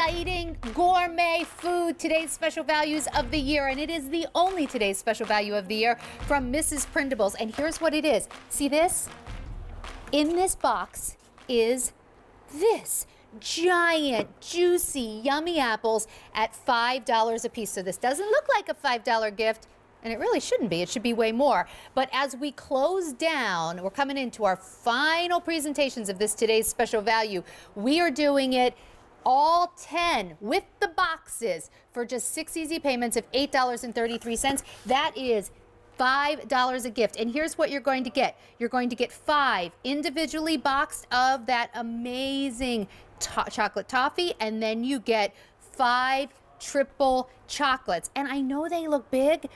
exciting gourmet food, today's special values of the year, and it is the only today's special value of the year from Mrs. Prindables. And here's what it is. See this? In this box is this giant, juicy, yummy apples at $5 a piece. So this doesn't look like a $5 gift, and it really shouldn't be. It should be way more. But as we close down, we're coming into our final presentations of this today's special value. We are doing it all 10 with the boxes for just 6 easy payments of $8.33. That is $5 a gift. And here's what you're going to get. You're going to get 5 individually boxed of that amazing chocolate toffee, and then you get 5 triple chocolates. And I know they look big,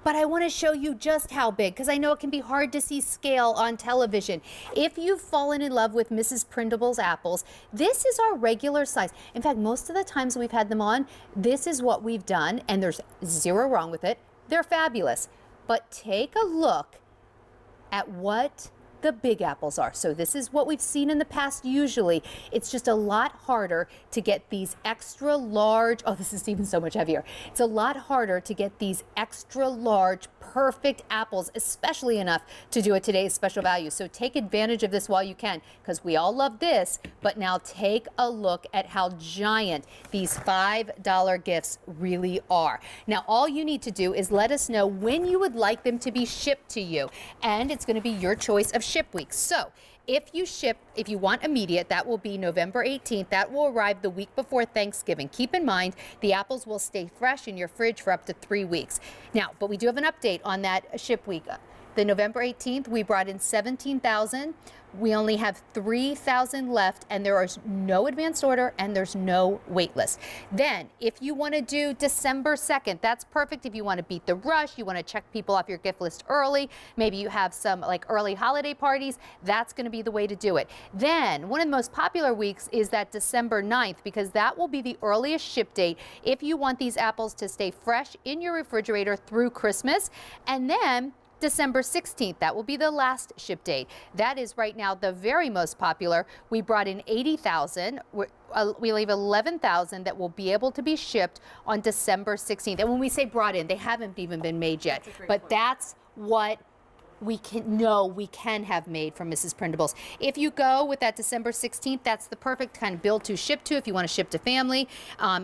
but I want to show you just how big, because I know it can be hard to see scale on television. If you've fallen in love with Mrs. Prindable's apples, this is our regular size. In fact, most of the times we've had them on, this is what we've done, and there's zero wrong with it. They're fabulous. But take a look at what the big apples are. So this is what we've seen in the past usually. It's just a lot harder to get these extra large, oh, this is even so much heavier. It's a lot harder to get these extra large, perfect apples, especially enough to do a today's special value. So take advantage of this while you can, because we all love this, but now take a look at how giant these $5 gifts really are. Now, all you need to do is let us know when you would like them to be shipped to you, and it's going to be your choice of ship week. So if you want immediate, that will be November 18th. That will arrive the week before Thanksgiving. Keep in mind, the apples will stay fresh in your fridge for up to 3 weeks. Now, but we do have an update on that ship week. The November 18th, we brought in 17,000. We only have 3,000 left, and there is no advanced order, and there's no wait list. Then, if you want to do December 2nd, that's perfect. If you want to beat the rush, you want to check people off your gift list early, maybe you have some like early holiday parties, that's going to be the way to do it. Then, one of the most popular weeks is that December 9th, because that will be the earliest ship date if you want these apples to stay fresh in your refrigerator through Christmas. And then December 16th, that will be the last ship date. That is right now the very most popular. We brought in 80,000. We leave 11,000 that will be able to be shipped on December 16th. And when we say brought in, they haven't even been made yet. But that's what we can have made from Mrs. Prindables. If you go with that December 16th, that's the perfect kind of bill to ship to if you want to ship to family.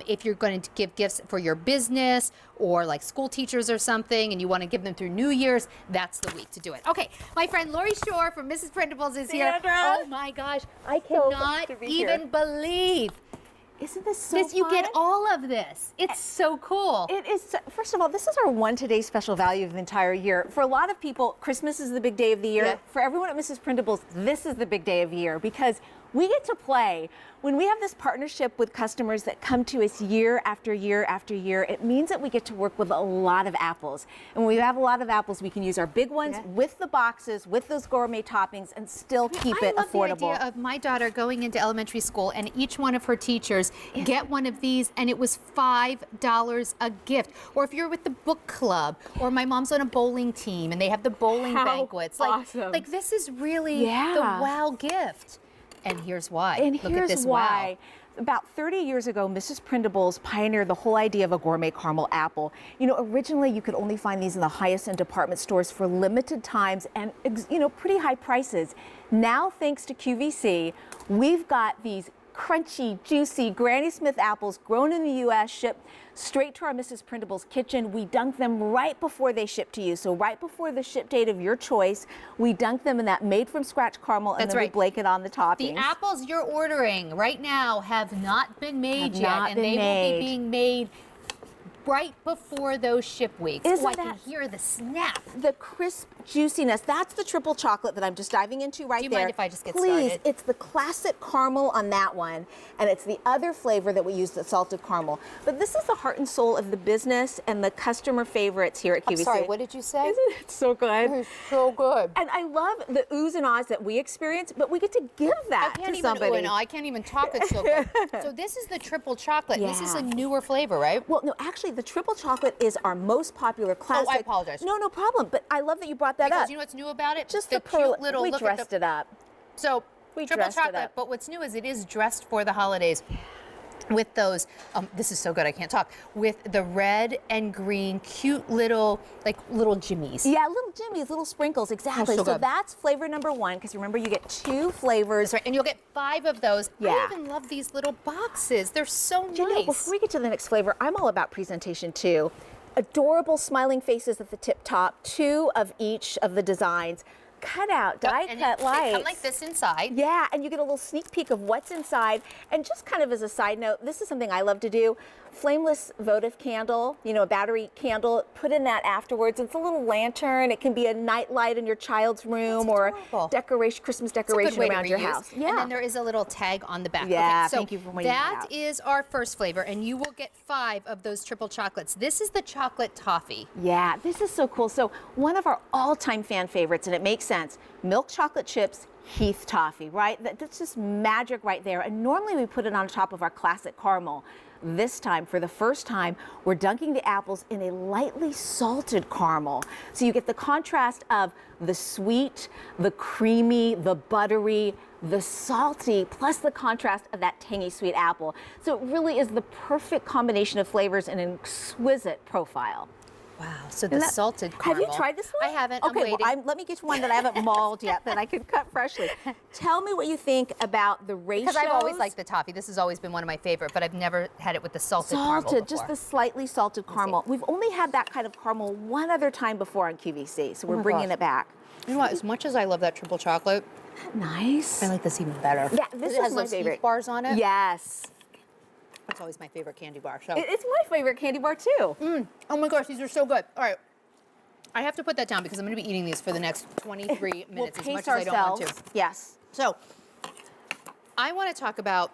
If you're going to give gifts for your business or like school teachers or something and you want to give them through New Year's, that's the week to do it. Okay, my friend Lori Shore from Mrs. Prindables is here. Oh my gosh, I cannot even believe. Isn't this so fun? You get all of this. It's so cool. It is. First of all, this is our one today's special value of the entire year. For a lot of people, Christmas is the big day of the year. Yeah. For everyone at Mrs. Prindables, this is the big day of the year because we get to play. When we have this partnership with customers that come to us year after year after year, it means that we get to work with a lot of apples. And when we have a lot of apples, we can use our big ones with the boxes, with those gourmet toppings, and still keep it affordable. I love the idea of my daughter going into elementary school and each one of her teachers get one of these, and it was $5 a gift. Or if you're with the book club, or my mom's on a bowling team and they have the bowling banquets. Awesome. Like this is really the wow gift. And here's why. Look at this why. Wow. About 30 years ago, Mrs. Prindables pioneered the whole idea of a gourmet caramel apple. You know, originally you could only find these in the highest end department stores for limited times and, you know, pretty high prices. Now, thanks to QVC, we've got these crunchy, juicy Granny Smith apples grown in the U.S., shipped straight to our Mrs. Prindables kitchen. We dunk them right before they ship to you. So right before the ship date of your choice, we dunk them in that made-from-scratch caramel, and then we blanket on the toppings. The apples you're ordering right now have not been made yet, and they will be being made right before those ship weeks. Isn't I can hear the snap. The crisp juiciness. That's the triple chocolate that I'm just diving into right there. Do you mind if I just get started? Please. It's the classic caramel on that one, and it's the other flavor that we use, the salted caramel. But this is the heart and soul of the business and the customer favorites here at QVC. I'm sorry, what did you say? Isn't it so good? It is so good. And I love the oohs and ahs that we experience, but we get to give that to somebody. I can't even talk it so good. So this is the triple chocolate. Yeah. This is a newer flavor, right? Well, no, actually, the triple chocolate is our most popular classic. Oh, I apologize. No problem. But I love that you brought that up. Because you know what's new about it? Just the cute little we dressed it up. So triple chocolate, but what's new is it is dressed for the holidays. with those, this is so good, I can't talk, with the red and green cute little, like little jimmies. Yeah, little jimmies, little sprinkles, exactly. So So good. that's flavor number one, because remember you get 2 flavors. That's right, and you'll get 5 of those. Yeah. I even love these little boxes. They're so You know, nice. before we get to the next flavor, I'm all about presentation too. Adorable smiling faces at the tip top, 2 of each of the designs. Cut out, die And cut they lights. come like this inside. Yeah, and you get a little sneak peek of what's inside. And just kind of as a side note, this is something I love to do. Flameless votive candle, you know, a battery candle, put in that afterwards. It's a little lantern. It can be a night light in your child's room or adorable. decoration, Christmas It's a good decoration way to around your reuse. house. Yeah. And then there is a little tag on the back. Yeah, okay, so thank you for pointing that out. is our first flavor, and you will get 5 of those triple chocolates. This is the chocolate toffee. Yeah, this is so cool. So one of our all-time fan favorites, and it makes sense, milk chocolate chips, Heath toffee, right? That's just magic right there. And normally we put it on top of our classic caramel. This time, for the first time, we're dunking the apples in a lightly salted caramel. So you get the contrast of the sweet, the creamy, the buttery, the salty, plus the contrast of that tangy sweet apple. So it really is the perfect combination of flavors and an exquisite profile. Wow, so the salted caramel. Have you tried this one? I haven't. Okay, I'm waiting. well, let me get you one that I haven't mauled yet that I can cut freshly. Tell me what you think about the ratios. Because I've always liked the toffee. This has always been one of my favorite, but I've never had it with the salted caramel before. Just the slightly salted caramel. We've only had that kind of caramel one other time before on QVC, so we're bringing gosh. it back. You know what? As much as I love that triple chocolate, Nice. I like this even better. Yeah, this it has is my those favorite. Heath bars on it. Yes. That's always my favorite candy bar. So. It's my favorite candy bar too. Oh my gosh, these are so good. All right. I have to put that down because I'm going to be eating these for the next 23 minutes We'll as pace much as I don't want ourselves. to. Yes. So, I want to talk about,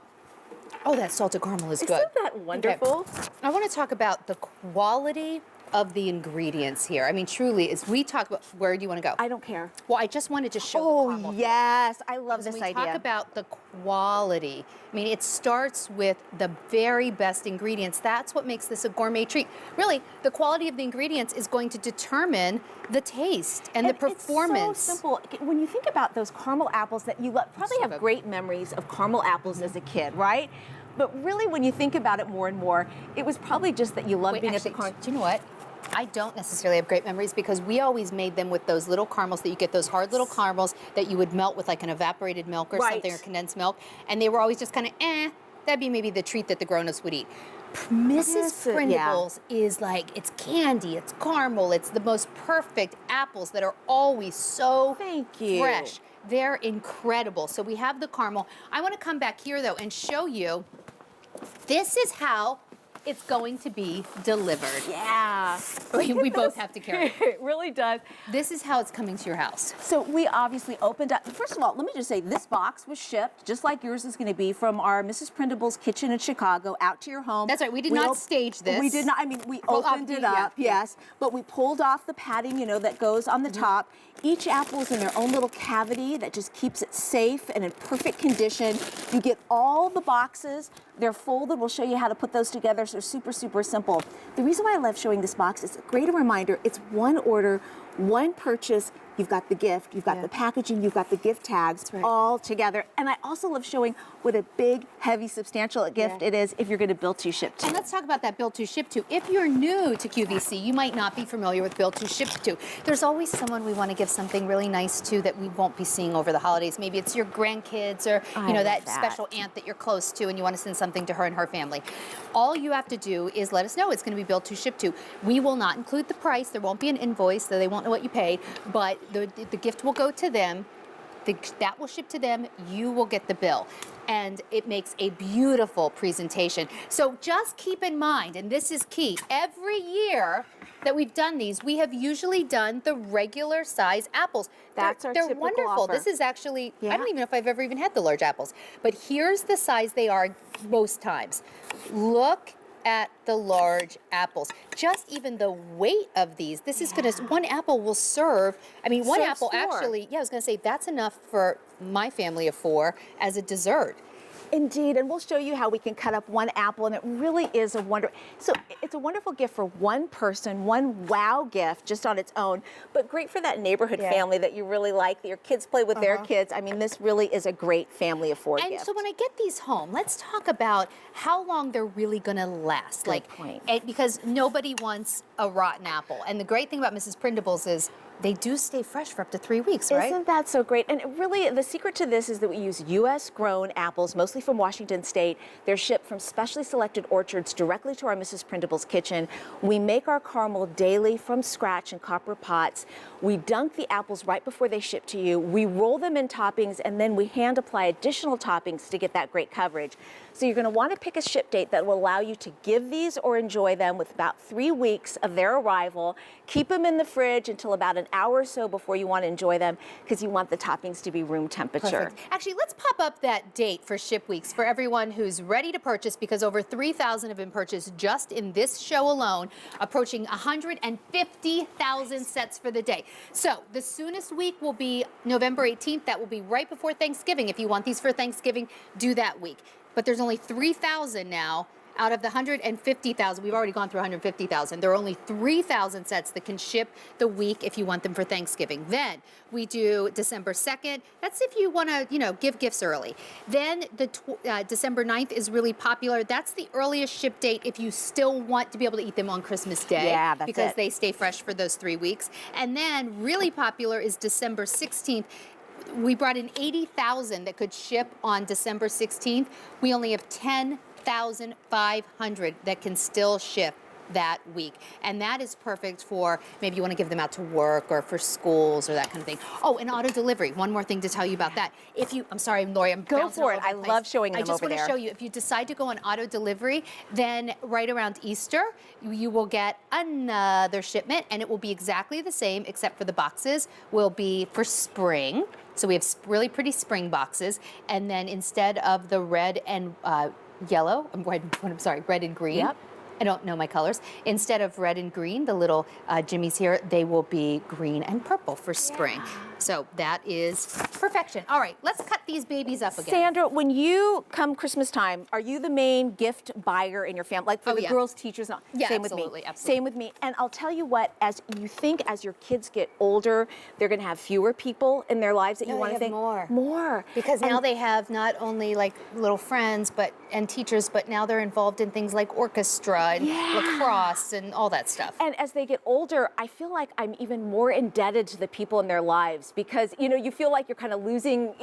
oh, that salted caramel is good. Isn't that wonderful? Okay. I want to talk about the quality of the ingredients here. I mean, truly, as we talk about, where do you want to go? I don't care. Well, I just wanted to show the caramel. Oh, yes. I love this When we idea. talk about the quality, I mean, it starts with the very best ingredients. That's what makes this a gourmet treat. Really, the quality of the ingredients is going to determine the taste and the performance. It's so simple. When you think about those caramel apples that you love, probably So have good. great memories of caramel apples as a kid, right? But really, when you think about it more and more, it was probably just that you loved Wait, being actually, at the caramel. do you know what? I don't necessarily have great memories because we always made them with those little caramels that you get, those hard little caramels that you would melt with like an evaporated milk or Right. something, or condensed milk. And they were always just kind of, that'd be maybe the treat that the grown-ups would eat. Mrs. Yes, yeah. Prindables is like, it's candy, it's caramel, it's the most perfect apples that are always so Thank you. fresh. They're incredible. So we have the caramel. I want to come back here though and show you, this is how it's going to be delivered. Yeah. We both have to carry it. It really does. This is how it's coming to your house. So we obviously opened up. First of all, let me just say this box was shipped, just like yours is going to be, from our Mrs. Prindable's kitchen in Chicago out to your home. That's right. We did not stage this. We did not. I mean, we Well, opened it up, yes, but we pulled off the padding, you know, that goes on the top. Each apple is in their own little cavity that just keeps it safe and in perfect condition. You get all the boxes. They're folded. We'll show you how to put those together. So they're super, super simple. The reason why I love showing this box is a great reminder. It's one order, one purchase. You've got the gift, you've got the packaging, you've got the gift tags all together. And I also love showing what a big, heavy, substantial gift it is if you're going to build to ship to. And let's talk about that build to ship to. If you're new to QVC, you might not be familiar with build to ship to. There's always someone we want to give something really nice to that we won't be seeing over the holidays. Maybe it's your grandkids or you know that special aunt that you're close to and you want to send something to her and her family. All you have to do is let us know it's going to be built to ship to. We will not include the price. There won't be an invoice, so they won't know what you paid, but the gift will go to them. That will ship to them. You will get the bill. And it makes a beautiful presentation. So just keep in mind, and this is key, every year that we've done these, we have usually done the regular size apples. That's our They're typical wonderful. offer. This is actually, I don't even know if I've ever even had the large apples, but here's the size they are most times. Look at the large apples. Just even the weight of these, this is gonna, one apple will serve, I mean, one Serves apple 4. actually, I was gonna say, that's enough for my family of 4 as a dessert. Indeed, and we'll show you how we can cut up one apple, and it really is a so it's a wonderful gift for one person, one wow gift just on its own, but great for that neighborhood family that you really like, that your kids play with their kids. I mean, this really is a great family of four gift. And so when I get these home, let's talk about how long they're really gonna last. Good point. Because nobody wants a rotten apple. And the great thing about Mrs. Prindables is they do stay fresh for up to 3 weeks, right? Isn't that so great? And really, the secret to this is that we use U.S. grown apples, mostly from Washington State. They're shipped from specially selected orchards directly to our Mrs. Prindables kitchen. We make our caramel daily from scratch in copper pots. We dunk the apples right before they ship to you. We roll them in toppings, and then we hand apply additional toppings to get that great coverage. So you're going to want to pick a ship date that will allow you to give these or enjoy them with about 3 weeks of their arrival. Keep them in the fridge until about an hour or so before you want to enjoy them, because you want the toppings to be room temperature. Perfect. Actually, let's pop up that date for ship weeks for everyone who's ready to purchase, because over 3,000 have been purchased just in this show alone, approaching 150,000 sets for the day. So the soonest week will be November 18th. That will be right before Thanksgiving. If you want these for Thanksgiving, do that week. But there's only 3,000 now. Out of the 150,000, we've already gone through 150,000. There are only 3,000 sets that can ship the week if you want them for Thanksgiving. Then we do December 2nd. That's if you want to, give gifts early. Then the December 9th is really popular. That's the earliest ship date if you still want to be able to eat them on Christmas Day. Yeah, that's because it. they stay fresh for those 3 weeks. And then really popular is December 16th. We brought in 80,000 that could ship on December 16th. We only have 10,500 that can still ship that week. And that is perfect for maybe you want to give them out to work or for schools or that kind of thing. Oh, and auto delivery. One more thing to tell you about that. I'm sorry, Lori, I'm Go bouncing for all it. over I the place. love showing them over I just want there. to show you, if you decide to go on auto delivery, then right around Easter, you will get another shipment, and it will be exactly the same, except for the boxes will be for spring. So we have really pretty spring boxes, and then instead of the red and red and green. Yep. I don't know my colors. Instead of red and green, the little jimmies here, they will be green and purple for spring. So that is perfection. All right, let's cut these babies up again. Sandra, when you come Christmas time, are you the main gift buyer in your family? Like for the girls' teachers? No. Yeah, Same absolutely, with me. absolutely. Same with me. And I'll tell you what, as your kids get older, they're going to have fewer people in their lives that you want to think more. Because now they have not only like little friends and teachers, but now they're involved in things like orchestra and lacrosse and all that stuff. And as they get older, I feel like I'm even more indebted to the people in their lives, because you feel like you're kind of losing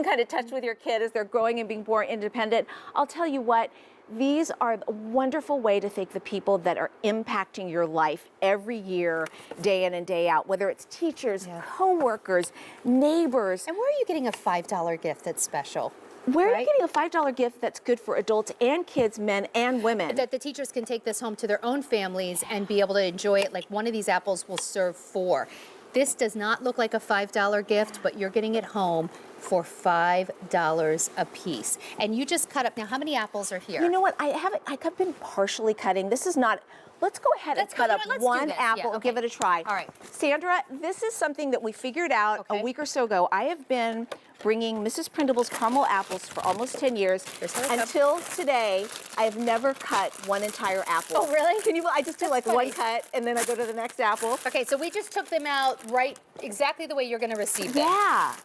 kind of touch with your kid as they're growing and being more independent. I'll tell you what, these are a wonderful way to thank the people that are impacting your life every year, day in and day out, whether it's teachers, co-workers, neighbors. And where are you getting a $5 gift that's special? Where are you getting a $5 gift that's good for adults and kids, men and women? That the teachers can take this home to their own families and be able to enjoy it. Like one of these apples will serve 4. This does not look like a $5 gift, but you're getting it home for $5 a piece. And you just cut up. Now, how many apples are here? You know what? I've been partially cutting. This is not. Let's go ahead and cut up one apple and give it a try. All right. Sandra, this is something that we figured out a week or so ago. I have been bringing Mrs. Prindable's caramel apples for almost 10 years. Until today, I have never cut one entire apple. Oh, really? I just do like one cut, and then I go to the next apple. Okay, so we just took them out right exactly the way you're going to receive them. Yeah.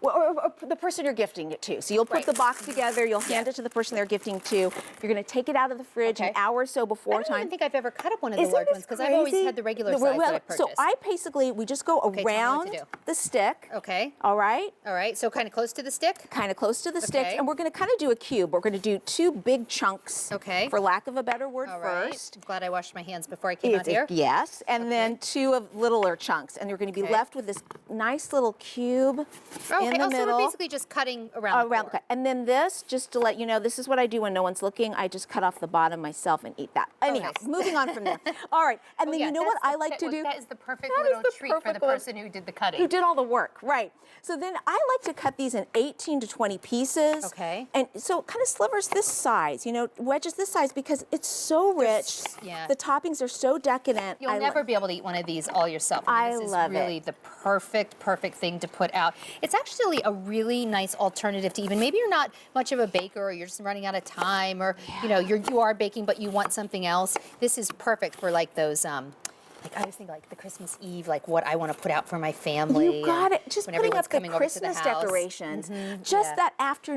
Or the person you're gifting it to. So you'll put the box together, you'll hand it to the person they're gifting to. You're going to take it out of the fridge an hour or so before I don't even think I've ever cut up one of the large ones, because I've always had the regular size that I purchased. So we just go around the stick. Okay. All right? All right, so kind of close to the stick? Kind of close to the sticks. And we're going to kind of do a cube. We're going to do 2 big chunks, for lack of a better word, first. I'm glad I washed my hands before I came out here. Yes, and then 2 of littler chunks. And you're going to be left with this nice little cube in the middle. So we're basically just cutting around the core. And then this, just to let you know, this is what I do when no one's looking. I just cut off the bottom myself and eat that. Anyhow, moving on from there. All right, and then you know what I like to do? That is the perfect little treat for the person who did the cutting. Who did all the work, right. So then I like to cut these in 18 to 20 pieces. Okay. And so kind of slivers this size, wedges this size, because it's so rich. The toppings are so decadent. You'll never be able to eat one of these all yourself. This is really the perfect thing to put out. It's actually actually a really nice alternative to even, maybe you're not much of a baker or you're just running out of time or, you know, you are baking but you want something else. This is perfect for like those, like I was thinking like the Christmas Eve, like what I want to put out for my family. You got it. Just when putting everyone's up the coming over to the Christmas house. decorations. Just that afternoon.